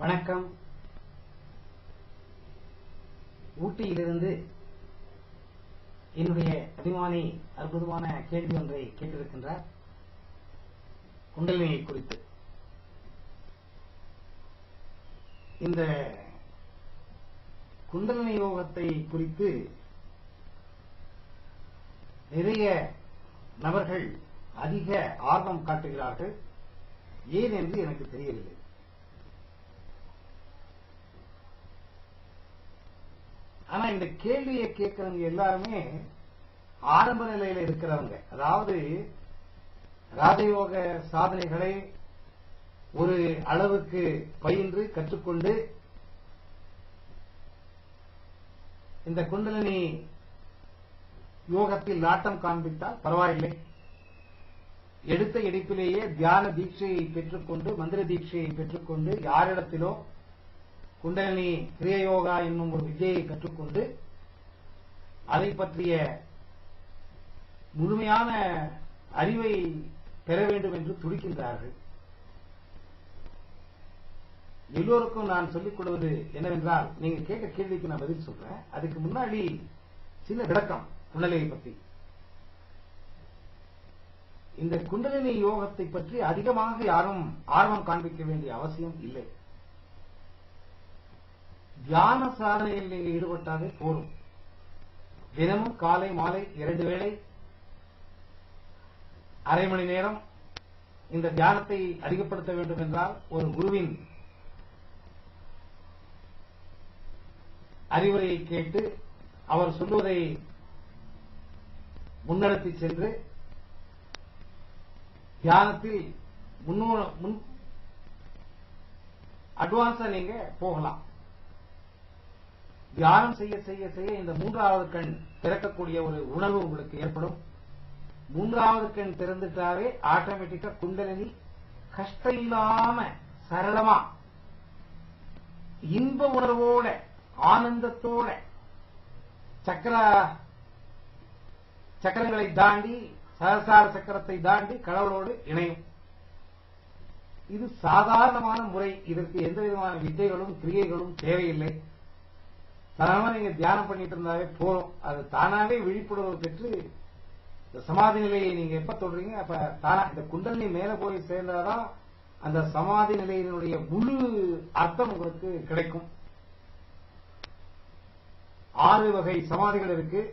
வணக்கம். ஊட்டியிலிருந்து என்னுடைய அபிமானி அற்புதமான கேள்வி ஒன்றை கேட்டிருக்கின்றார். குண்டலினியை குறித்து. இந்த குண்டலினி யோகத்தை குறித்து நிறைய நபர்கள் அதிக ஆர்வம் காட்டுகிறார்கள். ஏன் என்று எனக்கு தெரியவில்லை. ஆனா இந்த கேள்வியை கேட்கிறவங்க எல்லாருமே ஆரம்ப நிலையில இருக்கிறவங்க. அதாவது ராஜயோக சாதனைகளை ஒரு அளவுக்கு பயின்று கற்றுக்கொண்டு இந்த குண்டலினி யோகத்தில் நாட்டம் காண்பித்தால் பரவாயில்லை. எடுத்த எடுப்பிலேயே தியான தீட்சையை பெற்றுக்கொண்டு மந்திர தீட்சையை பெற்றுக்கொண்டு யாரிடத்திலோ குண்டலினி கிரியயோகா என்னும் ஒரு வித்தையை கற்றுக்கொண்டு அதை பற்றிய முழுமையான அறிவை பெற வேண்டும் என்று துடிக்கின்றார்கள். எல்லோருக்கும் நான் சொல்லிக் கொள்வது என்னவென்றால், நீங்க கேட்ட கேள்விக்கு நான் பதில் சொல்றேன். அதுக்கு முன்னாடி சின்ன விளக்கம் குண்டலினியை பற்றி. இந்த குண்டலினி யோகத்தை பற்றி அதிகமாக யாரும் ஆர்வம் காண்பிக்க வேண்டிய அவசியம் இல்லை. தியான சாதனையில் நீங்க ஈடுபட்டாலே போதும். தினமும் காலை மாலை 2 வேளை அரை மணி நேரம் இந்த தியானத்தை அதிகப்படுத்த வேண்டும் என்றால் ஒரு குருவின் அறிவுரையை கேட்டு அவர் சொல்வதை முன்னெடுத்து சென்று தியானத்தில் அட்வான்ஸா நீங்க போகலாம். தியானம் செய்ய செய்ய செய்ய இந்த 3வது கண் திறக்கக்கூடிய ஒரு உணர்வு உங்களுக்கு ஏற்படும். 3வது கண் திறந்துட்டாவே ஆட்டோமேட்டிக்கா குண்டலினி கஷ்டம் இல்லாம சரளமா இன்ப உணர்வோட ஆனந்தத்தோட சக்கரங்களை தாண்டி சகசார சக்கரத்தை தாண்டி கடவுளோடு இணையும். இது சாதாரணமான முறை. இதற்கு எந்த விதமான வித்தைகளும் கிரியைகளும் தேவையில்லை. சாதாரணமா நீங்க தியானம் பண்ணிட்டு இருந்தாவே போறோம். அது தானாவே விழிப்புணர்வு பெற்று சமாதி நிலையை நீங்க எப்ப தொடுறீங்க அப்ப தானா இந்த குண்டலினி மேல போய் சேர்ந்தாதான் அந்த சமாதி நிலையினுடைய முழு அர்த்தம் உங்களுக்கு கிடைக்கும். 6 வகை சமாதிகள் இருக்கு.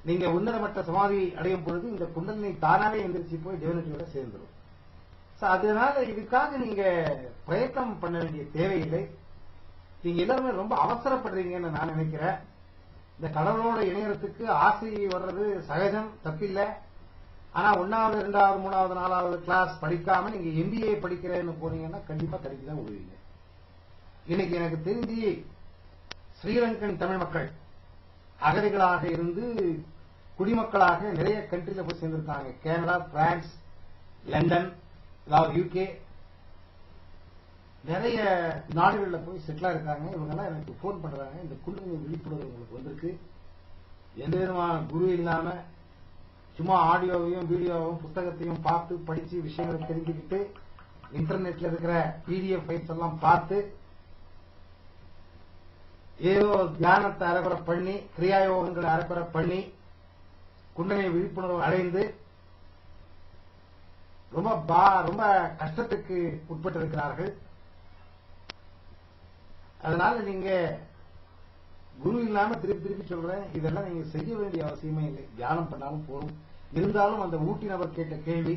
நீங்க உன்னதமற்ற சமாதி அடையும் பொழுது இந்த குண்டலினி தானாவே எந்திரிச்சு போய் டிவினிட்டியோட சேர்ந்துடும். அதனால இதுக்காக நீங்க பிரயத்தனம் பண்ண வேண்டிய தேவையில்லை. நீங்க எல்லாருமே ரொம்ப அவசரப்படுறீங்கன்னு நான் நினைக்கிறேன். இந்த கடவுளோட இணையறதுக்கு ஆசை வர்றது சகஜம், தப்பில்லை. ஆனா 1வது 2வது 3வது 4வது கிளாஸ் படிக்காம நீங்க MBA படிக்கிறேன்னு போனீங்கன்னா கண்டிப்பா தடுக்கிதான் விடுவீங்க. இன்னைக்கு எனக்கு தெரிஞ்சு ஸ்ரீலங்கன் தமிழ் மக்கள் அகதிகளாக இருந்து குடிமக்களாக நிறைய கண்ட்ரில போய் சேர்ந்திருக்காங்க. கனடா, பிரான்ஸ், லண்டன், UK, நிறைய நாடுகளில் போய் செட்டிலா இருக்காங்க. இவங்கெல்லாம் எனக்கு போன் பண்றாங்க. இந்த குண்டலினி விழிப்புணர்வு உங்களுக்கு வந்திருக்கு. எந்த விதமான குரு இல்லாம சும்மா ஆடியோவையும் வீடியோவும் புத்தகத்தையும் பார்த்து படிச்சு விஷயங்களை தெரிஞ்சுக்கிட்டு இன்டர்நெட்ல இருக்கிற PDF ஃபைல்ஸ் எல்லாம் பார்த்து ஏதோ தியானத்தை அரைக்குறை பண்ணி கிரியாயோகங்களை அரைக்குறை பண்ணி குண்டலினி விழிப்புணர்வு அடைந்து ரொம்ப கஷ்டத்துக்கு உட்பட்டு இருக்கிறார்கள். அதனால நீங்க குரு இல்லாம திருப்பி சொல்றேன், இதெல்லாம் நீங்க செய்ய வேண்டிய அவசியமே இல்லை. தியானம் பண்ணாலும் போதும். இருந்தாலும் அந்த ஊட்டி நபர் கேட்ட கேள்வி,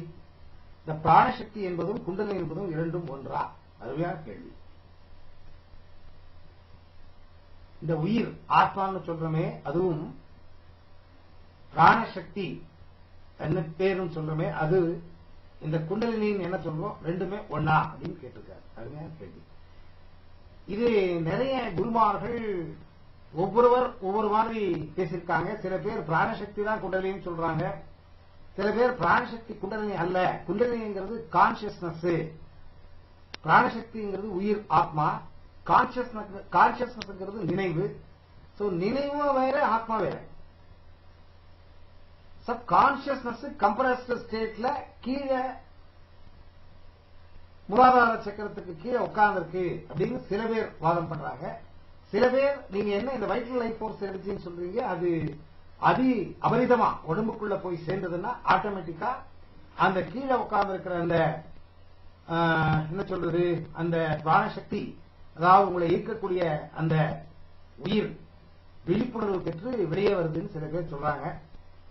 இந்த பிராணசக்தி என்பதும் குண்டலினி என்பதும் இரண்டும் ஒன்றா? அருமையான கேள்வி. இந்த உயிர் ஆத்மான்னு சொல்றமே, அதுவும் பிராணசக்தி என்ன பேரும் சொல்றமே, அது இந்த குண்டலினின்னு என்ன சொல்றோம், ரெண்டுமே ஒன்னா அப்படின்னு கேட்டிருக்காரு. அருமையான கேள்வி. இது நிறைய குருமார்கள் ஒவ்வொருவர் ஒவ்வொரு மாதிரி பேசியிருக்காங்க. சில பேர் பிராணசக்தி தான் குண்டலினின்னு சொல்றாங்க. சில பேர் பிராணசக்தி குண்டலினி அல்ல, குண்டலினிங்கிறது கான்சியஸ்னஸ், பிராணசக்திங்கிறது உயிர் ஆத்மா, கான்சியஸ்னஸ் நினைவு. நினைவும் வேற ஆத்மா வேற. சப் கான்சியஸ்னஸ் கம்ப்ரஸ்ட் ஸ்டேட்ல கீழே மூலாதார சக்கரத்துக்கு கீழே உட்கார்ந்துருக்கு அப்படின்னு சில பேர் வாதம் பண்றாங்க. சில பேர் நீங்க என்ன இந்த வைட்டல் லைஃப் ஃபோர்ஸ் எனர்ஜின்னு சொல்றீங்க, அது அபரிதமா உடம்புக்குள்ள போய் சேர்ந்ததுன்னா ஆட்டோமேட்டிக்கா அந்த கீழே உட்கார்ந்து இருக்கிற அந்த என்ன சொல்றது அந்த பிராணசக்தி, அதாவது உங்களை ஈர்க்கக்கூடிய அந்த உயிர் விழிப்புணர்வு பெற்று வெளியே வருதுன்னு சில பேர் சொல்றாங்க.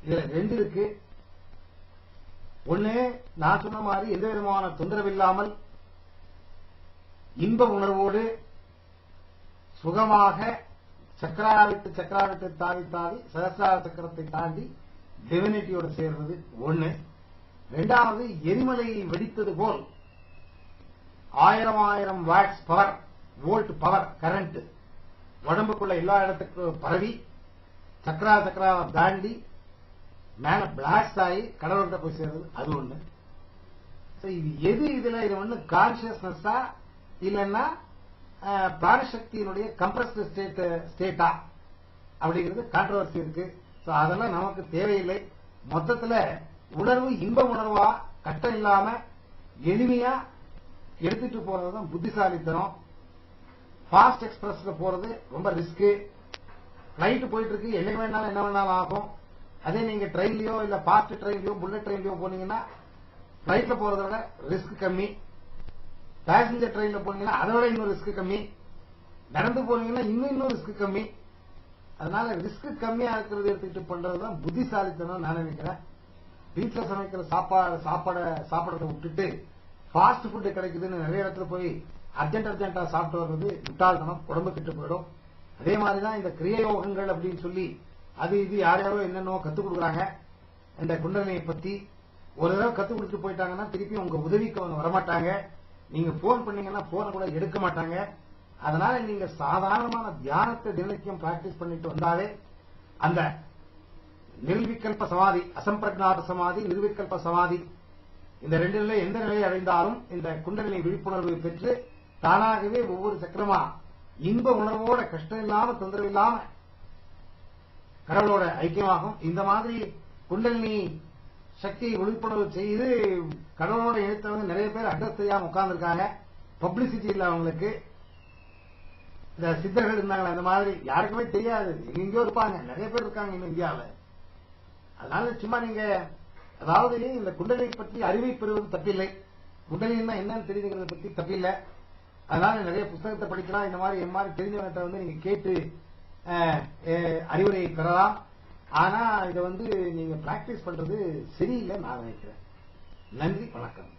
இதுல ரெண்டு இருக்கு. ஒண்ணு, நான் சொன்ன மாதிரி எந்த விதமான தொந்தரவு இல்லாமல் இன்ப உணர்வோடு சுகமாக சக்கராவிட்டு தாவி சகசிரார சக்கரத்தை தாண்டி டிவினிட்டியோட சேர்றது ஒண்ணு. இரண்டாவது, எரிமலையை வெடித்தது போல் 1000 watts power, volt power current உடம்புக்குள்ள எல்லா இடத்துக்கும் பரவி சக்கரா தாண்டி மேல பிளாஸ்ட் ஆகி கடவுள்கிட்ட போய் சேர்றது அது ஒண்ணு. இது எது இதுல இது ஒண்ணு கான்சியஸ்னஸா இல்லைன்னா பிராணசக்தியினுடைய கம்ப்ரஸ்ட் ஸ்டேட்டா அப்படிங்கிறது கான்ட்ரோவர்சி இருக்கு. அதெல்லாம் நமக்கு தேவையில்லை. மொத்தத்துல உணர்வு இன்ப உணர்வா கஷ்டம் இல்லாம எளிமையா எடுத்துட்டு போறதுதான் புத்திசாலித்தனம். ஃபாஸ்ட் எக்ஸ்பிரஸ்ல போறது ரொம்ப ரிஸ்க். பிளைட் போயிட்டு இருக்கு, என்னைக்கு வேணாலும் என்ன வேணாலும் ஆகும். அதே நீங்க ட்ரெயின்லயோ இல்ல ஃபாஸ்ட் ட்ரெயின்லயோ புல்லட் ட்ரெயின்லயோ போனீங்கன்னா பிளைட்ல போறத விட ரிஸ்க் கம்மி. பேசஞ்சர் ட்ரெயின்ல போனீங்கன்னா அதை விட இன்னும் ரிஸ்க் கம்மி. நடந்து போனீங்கன்னா இன்னும் ரிஸ்க் கம்மி. அதனால ரிஸ்க் கம்மியா இருக்கிறது எடுத்துக்கிட்டு பண்றதுதான் புத்திசாலித்தனம் நான் நினைக்கிறேன். வீட்டுல சமைக்கிற சாப்பாடை விட்டுட்டு ஃபாஸ்ட் ஃபுட் கிடைக்குதுன்னு நிறைய இடத்துல போய் அர்ஜென்டா சாப்பிட்டு வர்றது முட்டாள்தனம், உடம்பு கெட்டு போயிடும். அதே மாதிரிதான் இந்த கிரியா யோகங்கள் அப்படின்னு சொல்லி அது இது யாரோ என்னென்னோ கத்துக் கொடுக்குறாங்க. இந்த குண்டலினியை பத்தி ஒரு தடவை கத்துக் கொடுத்து போயிட்டாங்கன்னா திருப்பி உங்க உதவிக்கு அவங்க வரமாட்டாங்க. நீங்க போன் பண்ணீங்கன்னா போனை கூட எடுக்க மாட்டாங்க. அதனால நீங்க சாதாரணமான தியானத்தை தினக்கும் பிராக்டிஸ் பண்ணிட்டு வந்தாலே அந்த நிர்விகல்ப சமாதி, அசம்பிரஜாத சமாதி, நிர்விகல்ப சமாதி, இந்த ரெண்டு நிலை எந்த நிலையை அடைந்தாலும் இந்த குண்டலினி விழிப்புணர்வு பெற்று தானாகவே ஒவ்வொரு சக்கரமா இன்ப உணர்வோட கஷ்டம் இல்லாம தொந்தரவு இல்லாம கடவுளோட ஐக்கியமாகும். இந்த மாதிரி குண்டலினி சக்தியை விழிப்புணர்வு செய்து கடவுளோட இணைத்தவங்க நிறைய பேர் அட்ரஸ் தெரியாம உட்கார்ந்துருக்காங்க. பப்ளிசிட்டி இல்ல அவங்களுக்கு. இந்த சித்தர்கள் இருந்தாங்களா அந்த மாதிரி யாருக்குமே தெரியாது, எங்கெங்கயோ இருப்பாங்க, நிறைய பேர் இருக்காங்க இன்னும் இந்தியாவில். அதனால சும்மா நீங்க அதாவது இந்த குண்டலினி பற்றி அறிவை பெறுவது தப்பில்லை, குண்டலினா என்னன்னு தெரிஞ்சுக்கிறத பத்தி தப்பில்லை. அதனால நிறைய புத்தகத்தை படிக்கலாம். இந்த மாதிரி என் மாதிரி தெரிஞ்சவங்கிட்ட வந்து நீங்க கேட்டு அறிவுரையை பெறலாம். ஆனா இதை வந்து நீங்க பிராக்டிஸ் பண்றது சரியில்லை நான் நினைக்கிறேன். நன்றி, வணக்கம்.